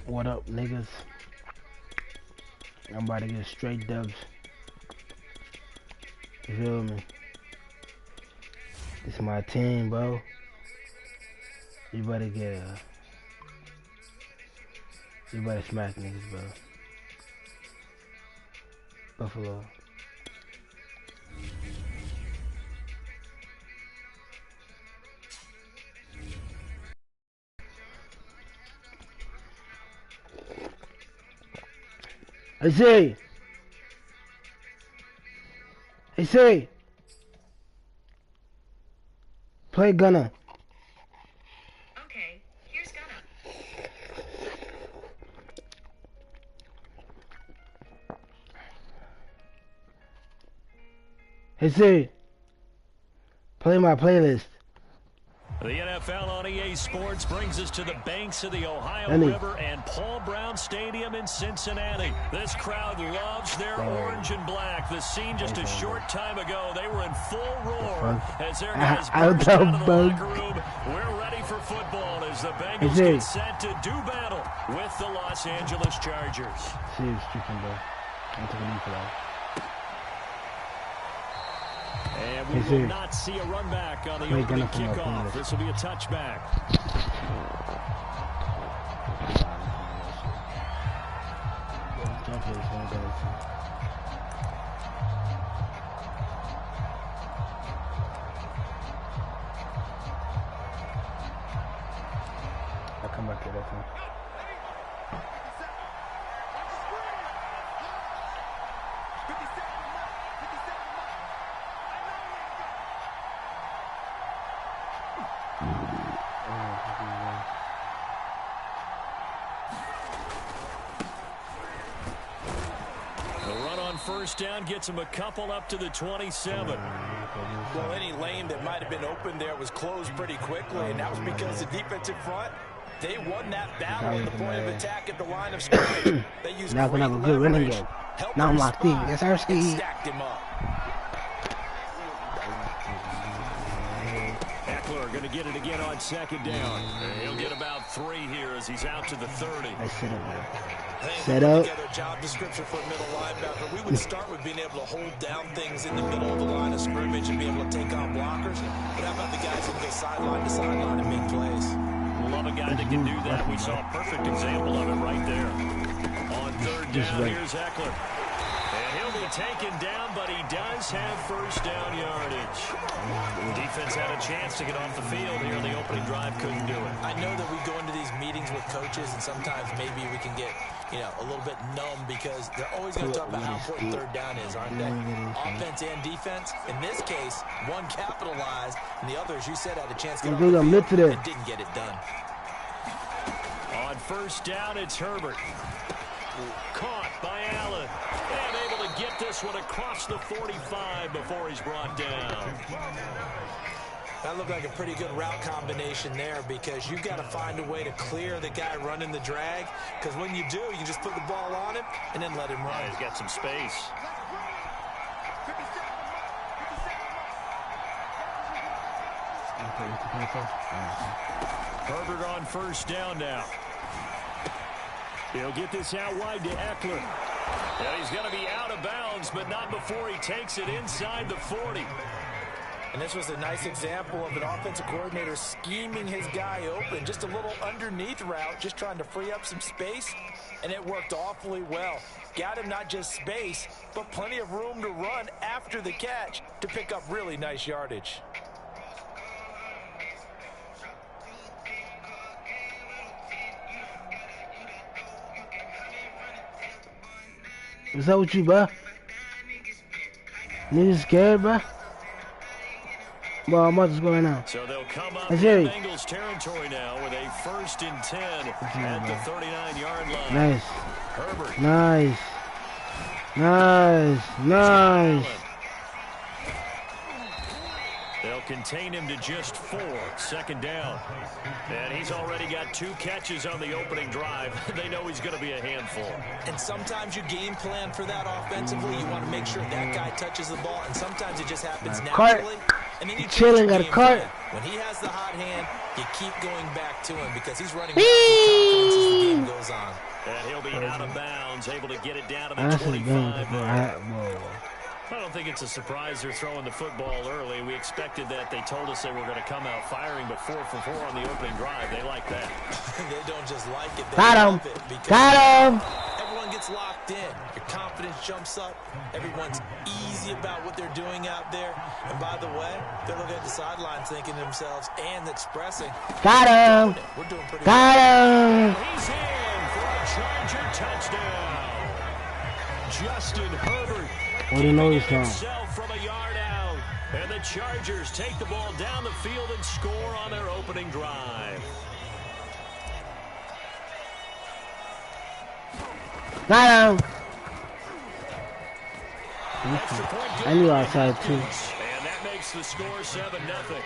What up, niggas? I'm about to get straight dubs. You feel me? It's my team, bro. You better get you better smack niggas, bro. Buffalo. Hey, say. Hey, say. Play Gunna. Okay, here's Gunna. Hey, say. Play my playlist. The NFL on EA Sports brings us to the banks of the Ohio River and Paul Brown Stadium in Cincinnati. This crowd loves their orange and black. The scene just a short time ago, they were in full roar as their guys burst out of the locker room. We're ready for football as the Bengals get set to do battle with the Los Angeles Chargers. Serious chicken, bro. I'm taking a knee for that. And we will not see a run back on the opening kickoff. This will be a touchback. I'll come back to that one. First down gets him a couple up to the 27. Well, any lane that might have been open there was closed pretty quickly, and that was because the defensive front, they won that battle at the point of attack at the line of scrimmage. They used now gonna have a good running game. Now I'm locked in. Yes, sir. Stacked him up. Eckler going to get it again on second down. He'll get about 3 here as he's out to the 30. Set up. Job description for a middle linebacker. We would start with being able to hold down things in the middle of the line of scrimmage and be able to take on blockers. But how about the guys who go sideline to sideline and make plays? Love a guy that can do that. We saw a perfect example of it right there. On third down, here's Eckler. And he'll be taken down, but he does have first down yardage. The defense had a chance to get off the field here in the opening drive, couldn't do it. I know that we go into these meetings with coaches, and sometimes maybe we can get, a little bit numb because they're always going to talk about how important third down is, aren't they? Offense and defense. In this case, one capitalized, and the other, as you said, had a chance to get off the field and didn't get it done. On first down, it's Herbert. Caught by Allen. And able to get this one across the 45 before he's brought down. That looked like a pretty good route combination there because you've got to find a way to clear the guy running the drag, because when you do, you can just put the ball on him and then let him run. Yeah, he's got some space. Herbert on first down now. He'll get this out wide to Eckler. And he's going to be out of bounds, but not before he takes it inside the 40. And this was a nice example of an offensive coordinator scheming his guy open. Just a little underneath route, just trying to free up some space, and it worked awfully well. Got him not just space, but plenty of room to run after the catch to pick up really nice yardage. What's up with you, bro? Niggas scared, bro? Well, what's going on? So they'll come up in Bengals territory now with a 1st and 10 at the 39-yard line. Nice. Herbert. Nice. Nice. Nice. They'll contain him to just 4, 2nd down. And he's already got 2 catches on the opening drive. They know he's going to be a handful. And sometimes you game plan for that offensively. You want to make sure that guy touches the ball, and sometimes it just happens naturally. And then you chilling at a cart. When he has the hot hand, you keep going back to him because he's running back with confidence as the game goes on. And he'll be out of bounds, able to get it down to the 25. I don't think it's a surprise they're throwing the football early. We expected that. They told us they were going to come out firing, but 4 for 4 on the opening drive. They like that. They don't just like it. They Got him. love it. Got him. Everyone gets locked in. Your confidence jumps up. Everyone's easy about what they're doing out there. And by the way, they're looking at the sidelines thinking to themselves and expressing. Got him. We're doing pretty Got him. He's in for a Charger touchdown. Justin Herbert. What do you know this song? Himself from a yard out. And the Chargers take the ball down the field and score on their opening drive. Got him. I knew outside too. And that makes the score 7-0.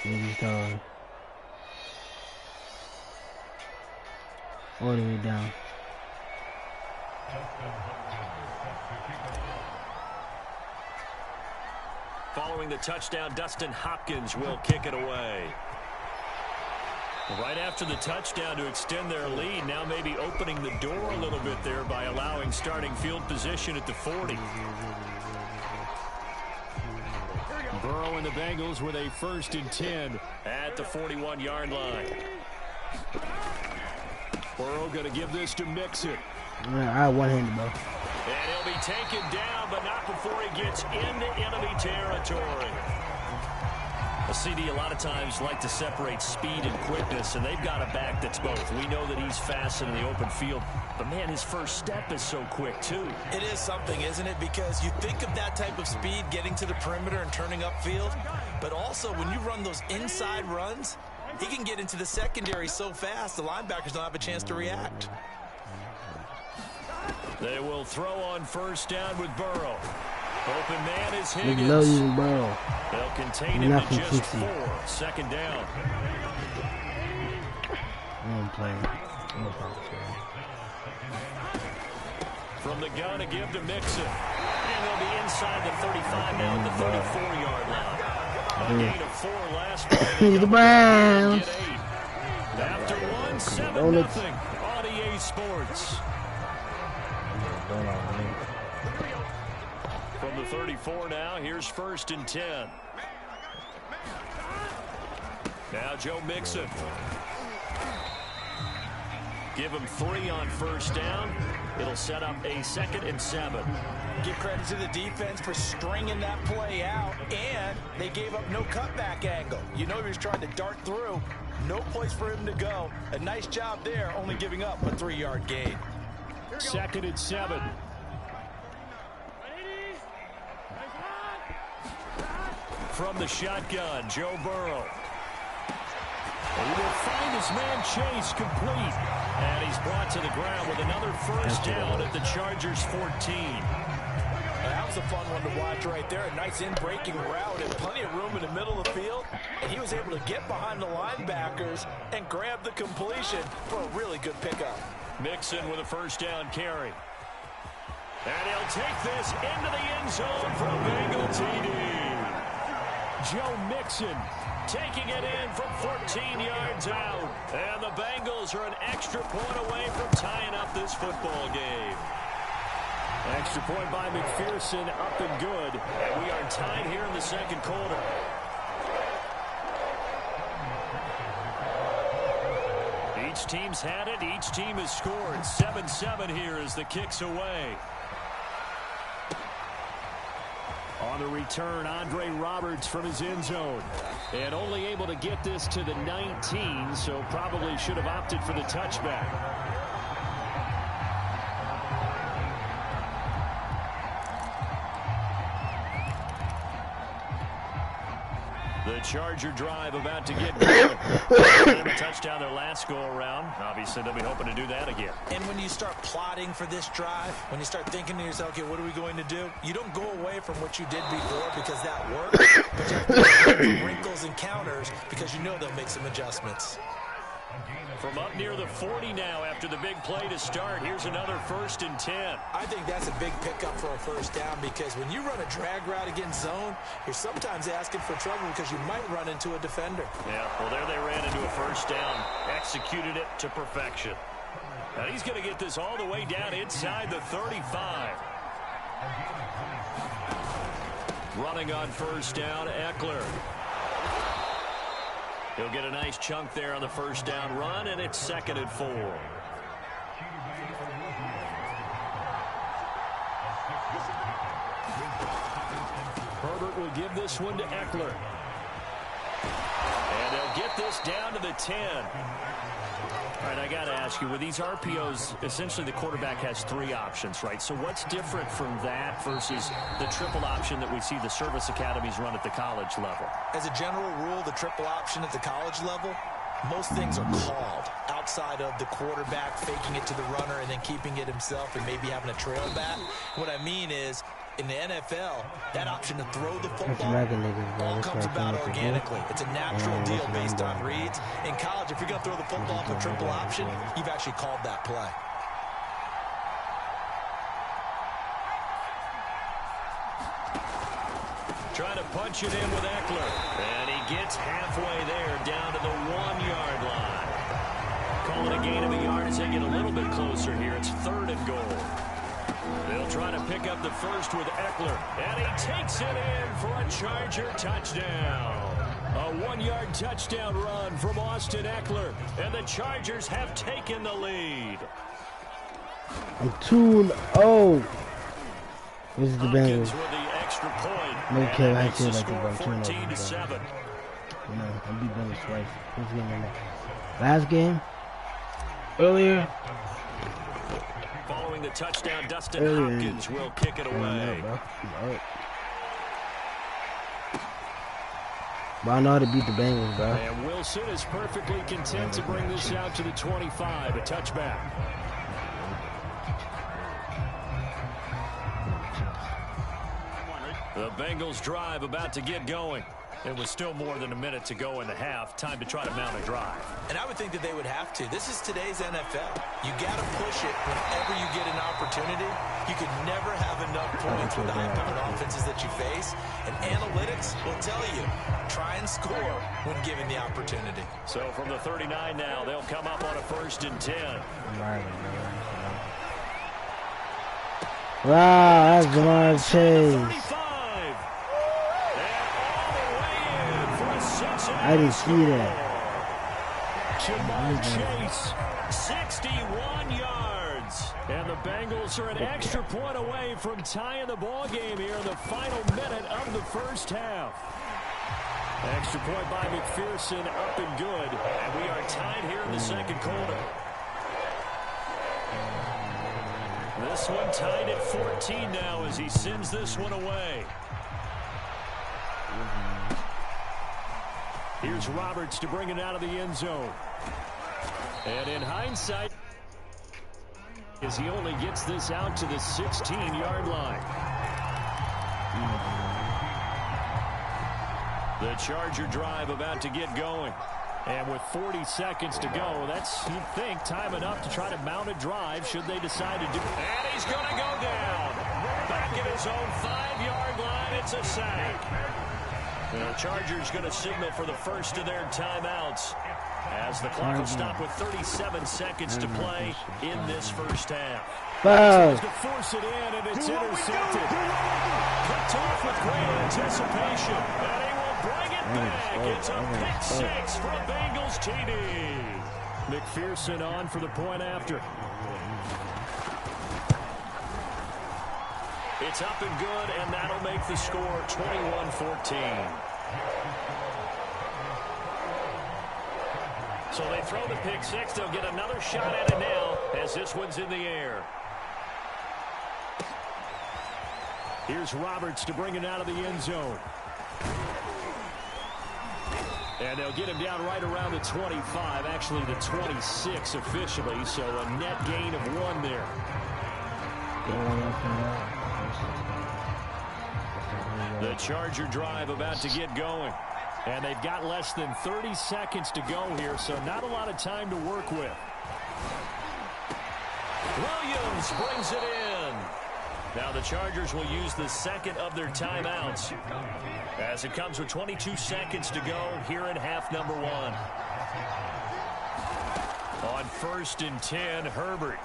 He's gone. All the way down. Following the touchdown, Dustin Hopkins will kick it away. Right after the touchdown to extend their lead, now maybe opening the door a little bit there by allowing starting field position at the 40. Burrow and the Bengals with a 1st and 10 at the 41-yard line. Burrow going to give this to Mixon. I one-handed, bro. And he'll be taken down, but not before he gets into enemy territory. A CD a lot of times like to separate speed and quickness, and they've got a back that's both. We know that he's fast in the open field, but man, his first step is so quick too. It is something, isn't it? Because you think of that type of speed getting to the perimeter and turning upfield, but also when you run those inside runs, he can get into the secondary so fast, the linebackers don't have a chance to react. They will throw on 1st down with Burrow. Open man is Higgins. We love using Burrow. They'll contain him to just 4. 2nd down. I'm playing. From the gun to give to Mixon. And they'll be inside the 35 now at the 34-yard line. A gain of 4 last play. The Browns. After 1, 7-0 on EA Sports. From the 34 now, here's 1st and 10. Now Joe Mixon. Give him 3 on 1st down. It'll set up a 2nd and 7. Give credit to the defense for stringing that play out, and they gave up no cutback angle. You know he was trying to dart through. No place for him to go. A nice job there, only giving up a 3-yard gain. 2nd and 7. From the shotgun, Joe Burrow. He will find his man Chase complete. And he's brought to the ground with another 1st down at the Chargers 14. That was a fun one to watch right there. A nice in-breaking route and plenty of room in the middle of the field. And he was able to get behind the linebackers and grab the completion for a really good pickup. Mixon with a 1st down carry. And he'll take this into the end zone for a Bengal TD. Joe Mixon taking it in from 14 yards out. And the Bengals are an extra point away from tying up this football game. Extra point by McPherson, up and good. And we are tied here in the 2nd quarter. Each team's had it. Each team has scored. 7-7 here as the kick's away. On the return, Andre Roberts from his end zone. And only able to get this to the 19, so probably should have opted for the touchback. The Charger drive about to get going. A touchdown their last go-around. Obviously, they'll be hoping to do that again. And when you start plotting for this drive, when you start thinking to yourself, okay, what are we going to do? You don't go away from what you did before because that worked. But you have to make wrinkles and counters because you know they'll make some adjustments. From up near the 40 now after the big play to start. Here's another 1st and 10. I think that's a big pickup for a first down because when you run a drag route against zone, you're sometimes asking for trouble because you might run into a defender. Yeah, well, there they ran into a first down. Executed it to perfection. Now he's going to get this all the way down inside the 35. Running on first down, Eckler. He'll get a nice chunk there on the first down run, and it's 2nd and 4. Herbert will give this one to Eckler. And they'll get this down to the 10. All right, I got to ask you, with these RPOs, essentially the quarterback has 3 options, right? So what's different from that versus the triple option that we see the service academies run at the college level? As a general rule, the triple option at the college level, most things are called outside of the quarterback faking it to the runner and then keeping it himself and maybe having a trail back. What I mean is, in the NFL, that option to throw the football all comes about organically. It's a natural deal based on reads. In college, if you're going to throw the football for triple option, you've actually called that play. Trying to punch it in with Eckler. And he gets halfway there down to the 1-yard line. Call it a gain of a yard as they get a little bit closer here. It's 3rd and goal. They'll try to pick up the first with Eckler. And he takes it in for a Charger touchdown. A 1-yard touchdown run from Austin Eckler. And the Chargers have taken the lead. I'm 2-0. This is the Bengals. With the extra point. No kill, I makes feel the like score about 14-7. You know, I beat Bengals twice. This game and last game, earlier. Following the touchdown, Dustin Hopkins will kick it away. But I know how to beat the Bengals, bro. And Wilson is perfectly content to bring this out to the 25, a touchback. The Bengals drive about to get going. It was still more than a minute to go in the half. Time to try to mount a drive. And I would think that they would have to. This is today's NFL. You got to push it whenever you get an opportunity. You can never have enough points with the high-powered offenses that you face. And analytics will tell you, try and score when given the opportunity. So from the 39 now, they'll come up on a 1st and 10. Wow, that's Jamar Chase. I didn't see that. Jamar Chase, 61 yards. And the Bengals are an extra point away from tying the ball game here in the final minute of the first half. Extra point by McPherson, up and good. And we are tied here in the second quarter. This one tied at 14 now as he sends this one away. Here's Roberts to bring it out of the end zone. And in hindsight, as he only gets this out to the 16-yard line. The Charger drive about to get going. And with 40 seconds to go, that's, you'd think, time enough to try to mount a drive should they decide to do it. And he's going to go down. Back at his own 5-yard line, it's a sack. The Chargers going to signal for the first of their timeouts as the clock will stop with 37 seconds to play in this first half. Tries to force it in, and it's intercepted. Picked off with great anticipation, and he will bring it back. It's a pick 6 from Bengals TD. McPherson on for the point after. It's up and good, and that'll make the score 21-14. So they throw the pick 6. They'll get another shot at it now as this one's in the air. Here's Roberts to bring it out of the end zone. And they'll get him down right around the 25, actually the 26 officially, so a net gain of 1 there. The Charger drive about to get going. And they've got less than 30 seconds to go here, so not a lot of time to work with. Williams brings it in. Now the Chargers will use the second of their timeouts as it comes with 22 seconds to go here in half number 1. On 1st and 10, Herbert.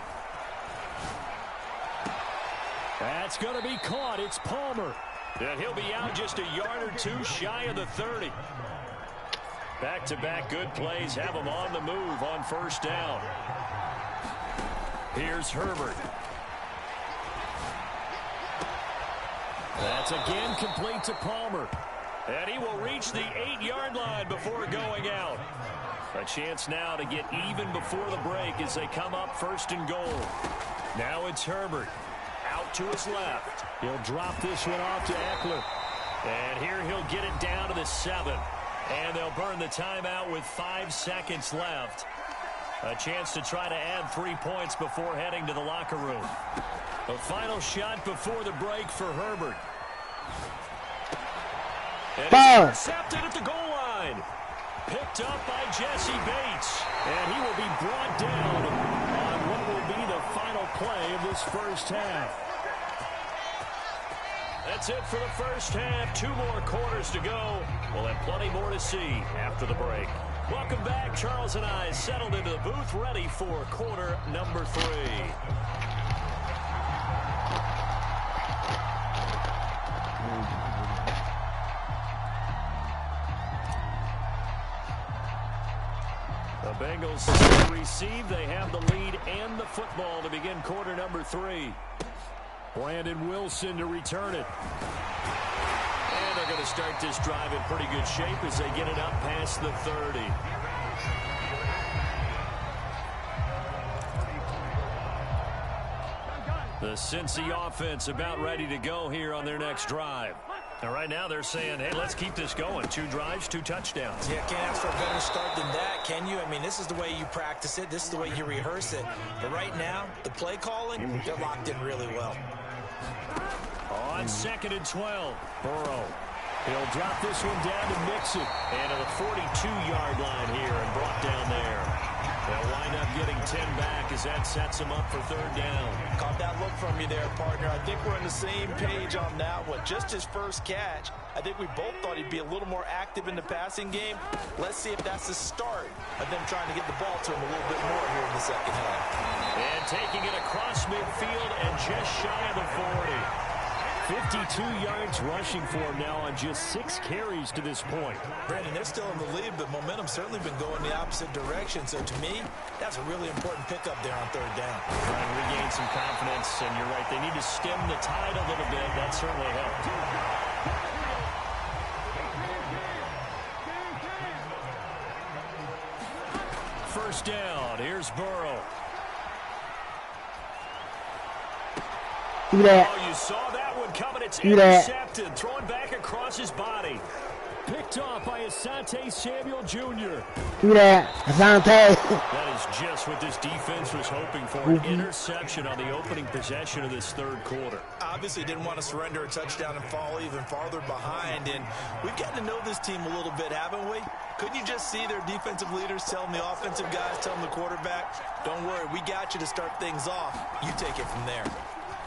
That's going to be caught. It's Palmer. And he'll be out just a yard or two shy of the 30. Back-to-back good plays have him on the move on 1st down. Here's Herbert. That's again complete to Palmer. And he will reach the 8-yard line before going out. A chance now to get even before the break as they come up 1st and goal. Now it's Herbert. Out to his left. He'll drop this one off to Eckler. And here he'll get it down to the 7. And they'll burn the timeout with 5 seconds left. A chance to try to add 3 points before heading to the locker room. A final shot before the break for Herbert. And intercepted at the goal line. Picked up by Jesse Bates. And he will be brought down on what will be the final play of this first half. That's it for the first half. 2 more quarters to go. We'll have plenty more to see after the break. Welcome back. Charles and I settled into the booth, ready for quarter number 3. The Bengals receive. They have the lead and the football to begin quarter number 3. Brandon Wilson to return it. And they're going to start this drive in pretty good shape as they get it up past the 30. The Cincy offense about ready to go here on their next drive. And right now they're saying, hey, let's keep this going. 2 drives, 2 touchdowns. Yeah, can't ask for a better start than that, can you? I mean, this is the way you practice it. This is the way you rehearse it. But right now, the play calling, they're locked in really well. On 2nd and 12, Burrow. He'll drop this one down to Mixon. And to the 42-yard line here and brought down there. They'll wind up getting 10 back as that sets them up for 3rd down. Caught that look from you there, partner. I think we're on the same page on that one. Just his first catch. I think we both thought he'd be a little more active in the passing game. Let's see if that's the start of them trying to get the ball to him a little bit more here in the second half. And taking it across midfield and just shy of the 40. 52 yards rushing for him now on just 6 carries to this point. Brandon, they're still in the lead, but momentum's certainly been going the opposite direction. So to me, that's a really important pickup there on 3rd down. Trying to regain some confidence, and you're right, they need to stem the tide a little bit. That certainly helped. First down, here's Burrow. Do that. Oh, you saw that one coming. It's intercepted. Thrown back across his body. Picked off by Asante Samuel Jr. Do that. Asante. That is just what this defense was hoping for. An interception on the opening possession of this 3rd quarter. Obviously didn't want to surrender a touchdown and fall even farther behind. And we've gotten to know this team a little bit, haven't we? Couldn't you just see their defensive leaders telling the offensive guys, telling the quarterback, don't worry, we got you to start things off. You take it from there.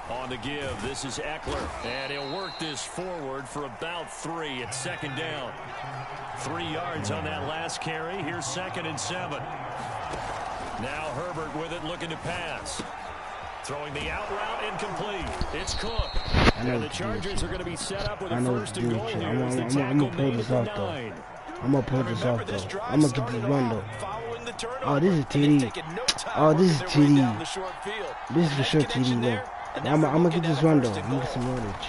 On the give, this is Eckler, and he'll work this forward for about 3 at 2nd down. 3 yards on that last carry. Here's 2nd and 7. Now Herbert with it, looking to pass. Throwing the out route, incomplete. It's Cook. And the Chargers are going to be set up with a 1st and goal here as the tackle made at the 9. I'm going to pull this off, though. I'm going to get this run, though. Oh, this is TD. Oh, this is TD. This is for sure TD, though. I'm going to get this run, though. I'm going to get some yardage.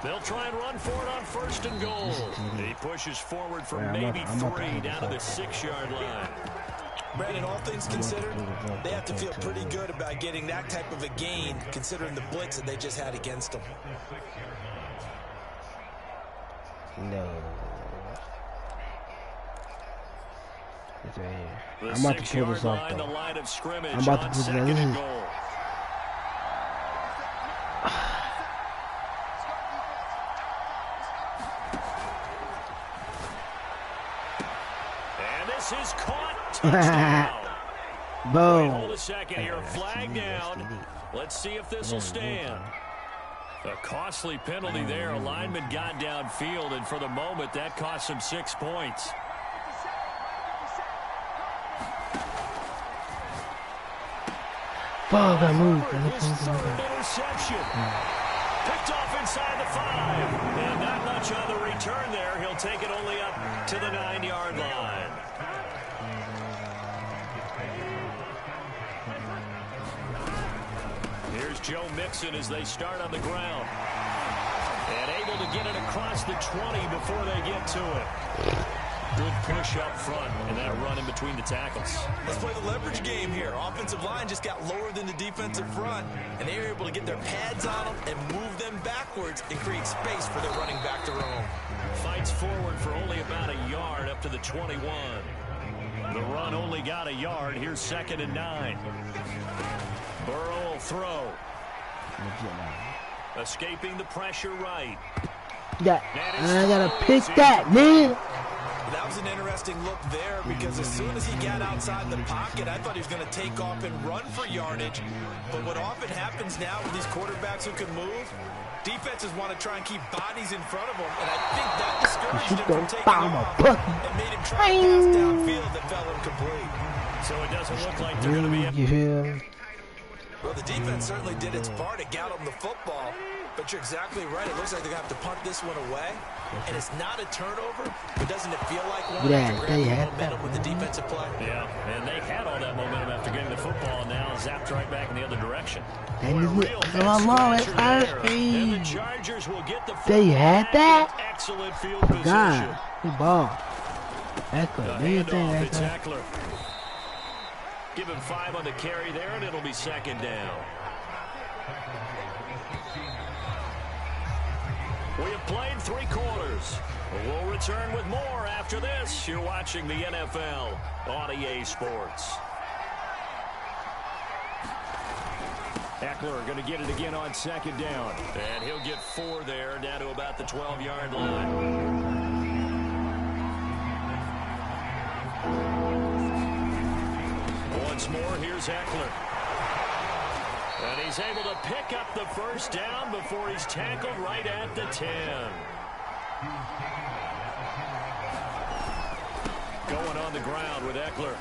They'll try and run for it on 1st and goal. He pushes forward for maybe 3 down to the 6-yard line. Brandon, all things considered, they have to feel pretty good about getting that type of a gain, considering the blitz that they just had against them. No. It's right here. The I'm about to pull this off, though. I'm about to put this in. pass is caught. Touchdown. Boom. Hold a second here. Flag down. Let's see if this will stand. A costly penalty there. A lineman got downfield, and for the moment, that cost him 6 points. Ball got moved. Interception. Picked off inside the 5. And not much on the return there. He'll take it only up to the 9-yard line. Here's Joe Mixon as they start on the ground. And able to get it across the 20 before they get to it. Good push up front and that run in between the tackles. Let's play the leverage game here. Offensive line just got lower than the defensive front, and they were able to get their pads on them and move them backwards and create space for their running back to roam. Fights forward for only about a yard up to the 21. The run only got a yard. Here's 2nd and 9. Burrow will throw. Escaping the pressure right. I gotta pick that, man. That was an interesting look there because as soon as he got outside the pocket, I thought he was going to take off and run for yardage. But what often happens now with these quarterbacks who can move, defenses want to try and keep bodies in front of them, and I think that discouraged him from taking off and made him try to pass downfield that fell incomplete. So it doesn't look like they're going to be... Well, the defense certainly did its part to get him the football, but you're exactly right. It looks like they're going to have to punt this one away, and it's not a turnover, but doesn't it feel like one? Yeah, they had momentum with the defensive play. Yeah, and they had all that momentum after getting the football, and now zapped right back in the other direction. And the Chargers will get the they had that? Excellent field position. God, good ball. Eckler, It's Eckler. Give him 5 on the carry there, and it'll be 2nd down. We have played 3 quarters. We'll return with more after this. You're watching the NFL on EA Sports. Eckler going to get it again on 2nd down. And he'll get 4 there, down to about the 12-yard line. Once more, here's Eckler. And he's able to pick up the 1st down before he's tackled right at the 10. Going on the ground with Eckler.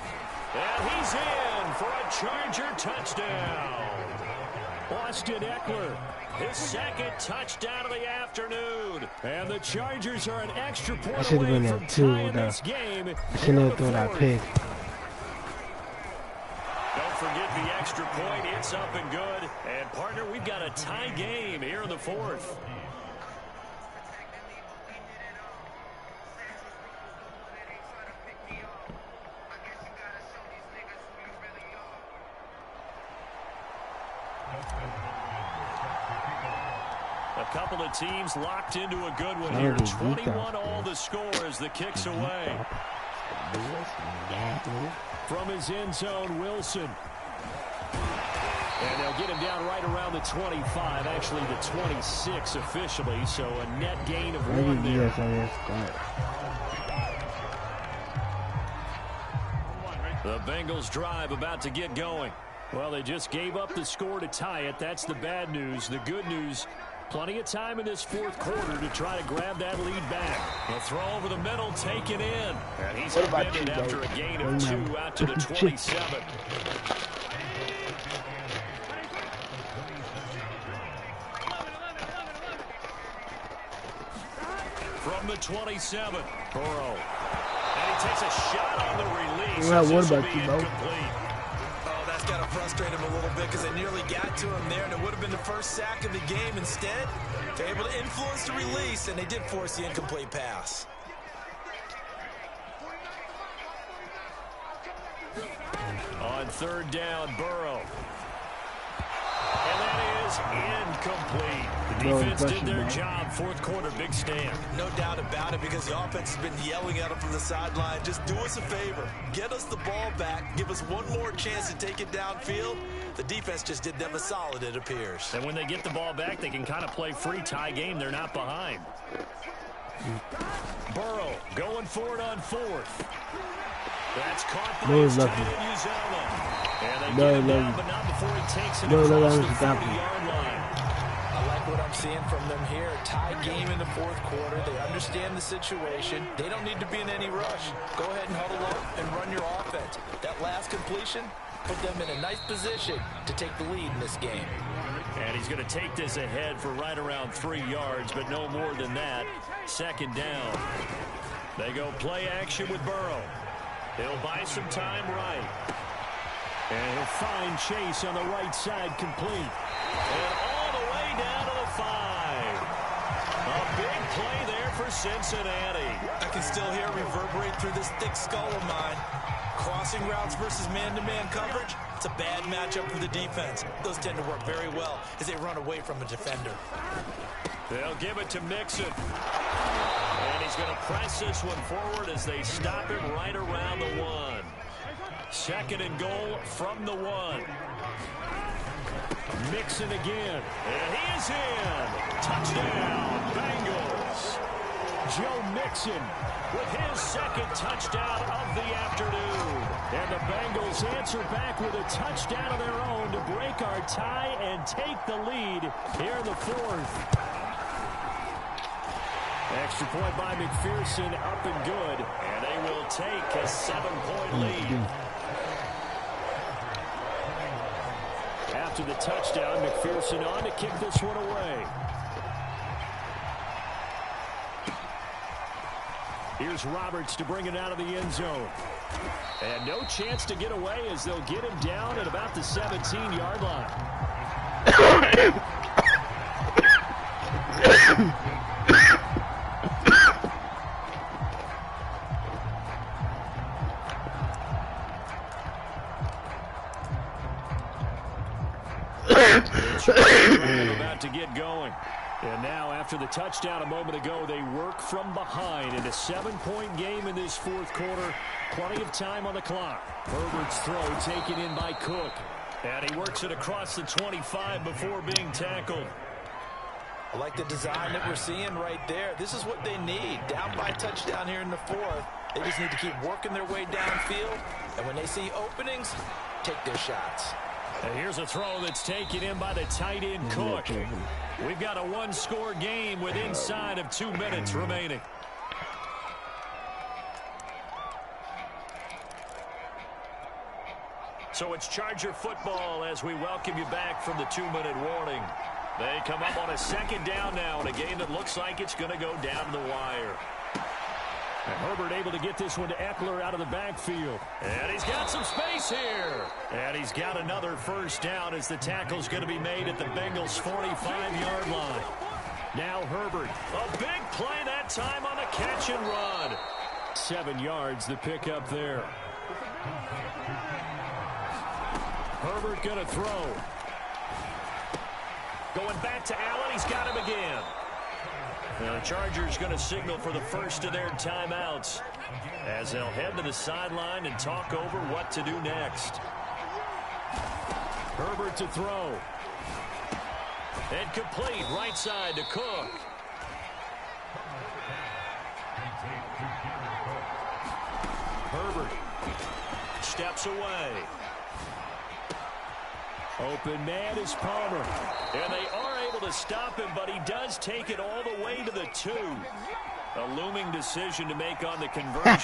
And he's in for a Charger touchdown. Austin Eckler, his 2nd touchdown of the afternoon. And the Chargers are an extra point away from tying this game. I shouldn't have thrown that pick. Don't forget the extra point. It's up and good. And, partner, we've got a tie game here in the 4th. A couple of teams locked into a good one here. 21 all the score as the kick's away. From his end zone, Wilson. And they'll get him down right around the 25, actually the 26 officially, so a net gain of 1 there. The Bengals drive about to get going. Well, they just gave up the score to tie it. That's the bad news. The good news, plenty of time in this 4th quarter to try to grab that lead back. A throw over the middle, taken in. And he's upended after a gain of 2 out to the 27. From the 27, Burrow. And he takes a shot on the release. Well, what about you, Bo? That's got to frustrate him a little bit because they nearly got to him there, and it would have been the 1st sack of the game. Instead, they're able to influence the release, and they did force the incomplete pass. On 3rd down, Burrow. And that is incomplete. The defense did their job. 4th quarter, big stand. No doubt about it because the offense has been yelling at him from the sideline. Just do us a favor. Get us the ball back. Give us one more chance to take it downfield. The defense just did them a solid, it appears. And when they get the ball back, they can kind of play free tie game. They're not behind. Burrow going for it on 4th. That's caught by No, his tight nothing. end, Uzama. And they No, get him down, nothing. but not before he takes it No, across nothing. the 40-yard line. I like what I'm seeing from them here. Tie game in the fourth quarter. They understand the situation. They don't need to be in any rush. Go ahead and huddle up and run your offense. That last completion put them in a nice position to take the lead in this game. And he's going to take this ahead for right around 3 yards, but no more than that. Second down. They go play action with Burrow. He'll buy some time right. And he'll find Chase on the right side complete. And all the way down to the 5. A big play there for Cincinnati. I can still hear it reverberate through this thick skull of mine. Crossing routes versus man-to-man coverage, it's a bad matchup for the defense. Those tend to work very well as they run away from a defender. They'll give it to Mixon. And he's going to press this one forward as they stop him right around the 1. Second and goal from the 1. Mixon again. And he is in. Touchdown, Bengals. Joe Mixon with his second touchdown of the afternoon. And the Bengals answer back with a touchdown of their own to break our tie and take the lead here in the fourth. Extra point by McPherson, up and good. And they will take a 7-point lead. After the touchdown, McPherson on to kick this one away. Here's Roberts to bring it out of the end zone. And no chance to get away as they'll get him down at about the 17-yard line. About to get going. And now, after the touchdown a moment ago, they work from behind in a 7-point game in this fourth quarter. Plenty of time on the clock. Herbert's throw taken in by Cook. And he works it across the 25 before being tackled. I like the design that we're seeing right there. This is what they need. Down by touchdown here in the fourth. They just need to keep working their way downfield. And when they see openings, take their shots. And here's a throw that's taken in by the tight end Cook. We've got a one-score game with inside of 2 minutes remaining. So it's Charger football as we welcome you back from the 2-minute warning. They come up on a second down now in a game that looks like it's going to go down to the wire. And Herbert able to get this one to Eckler out of the backfield. And he's got some space here. And he's got another first down as the tackle's going to be made at the Bengals' 45-yard line. Now Herbert, a big play that time on the catch and run. 7 yards the pickup there. Herbert going to throw. Going back to Allen, he's got him again. The Chargers going to signal for the first of their timeouts as they'll head to the sideline and talk over what to do next. Herbert to throw. And complete right side to Cook. Herbert steps away. Open man is Palmer. And they are able to stop him, but he does take it all the way to the 2. A looming decision to make on the conversion.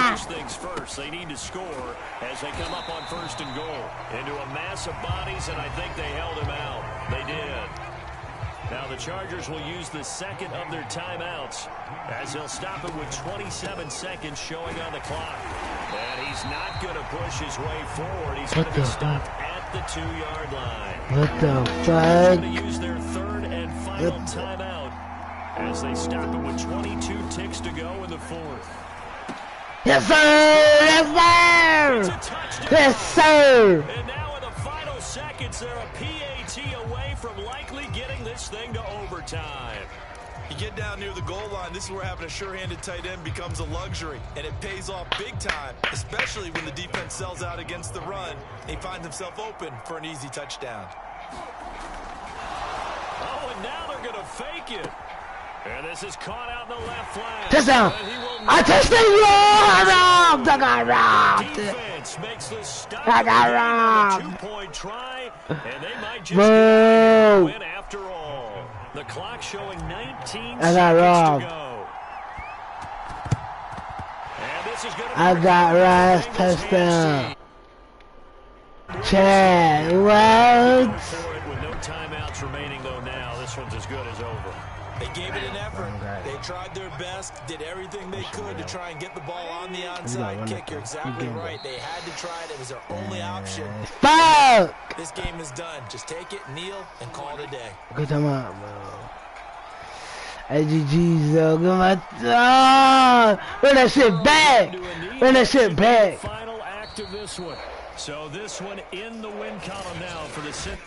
First things first, they need to score as they come up on first and goal. Into a mass of bodies, and I think they held him out. They did. Now the Chargers will use the second of their timeouts as they'll stop it with 27 seconds showing on the clock. And he's not going to push his way forward. He's going to be stopped at the 2-yard line. What the fuck? They're going to use their third and final timeout as they stop it with 22 ticks to go in the fourth. Yes, sir! Yes, sir! Yes, sir! And now in the final seconds, they're a PAT away from likely getting this thing to overtime. You get down near the goal line, this is where having a sure-handed tight end becomes a luxury, and it pays off big time, especially when the defense sells out against the run. He finds himself open for an easy touchdown. Oh, and now they're going to fake it. And this is caught out in the left flank. Touchdown! And he will I touched it! I got robbed! I got robbed! Two-point try, and they might just get a win after all. The clock showing 19 seconds to go. And this is gonna I got Rice touchdown. Chad, what? With no timeouts remaining though now, this one's as good as over. They gave it an effort. They tried their best, did everything they could to try and get the ball on the onside kick. You're exactly right. They had to try it. It was their only option. Fuck! This game is done. Just take it, kneel, and call it a day. Good time out, bro. AGG's though, give my run that shit back! Run that shit back! Final act of this one. So this one in the win column now for the City.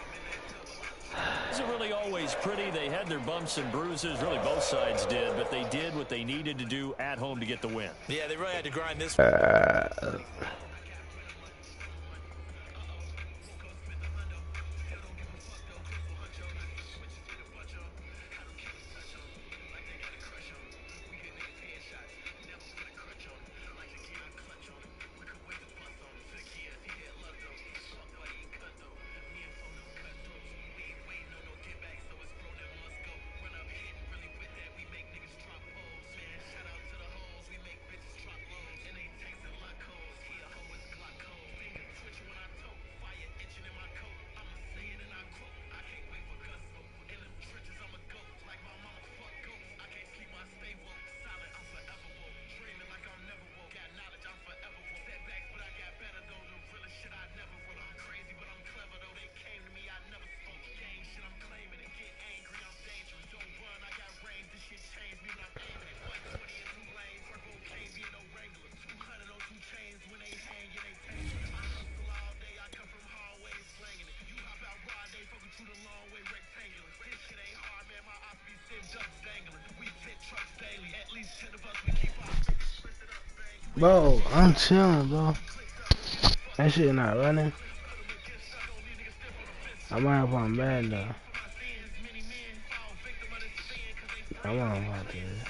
Isn't really always pretty. They had their bumps and bruises. Really, both sides did, but they did what they needed to do at home to get the win. Yeah, they really had to grind this. Bro, I'm chilling, bro. That shit not running. I might have on bad though. I'm on about this.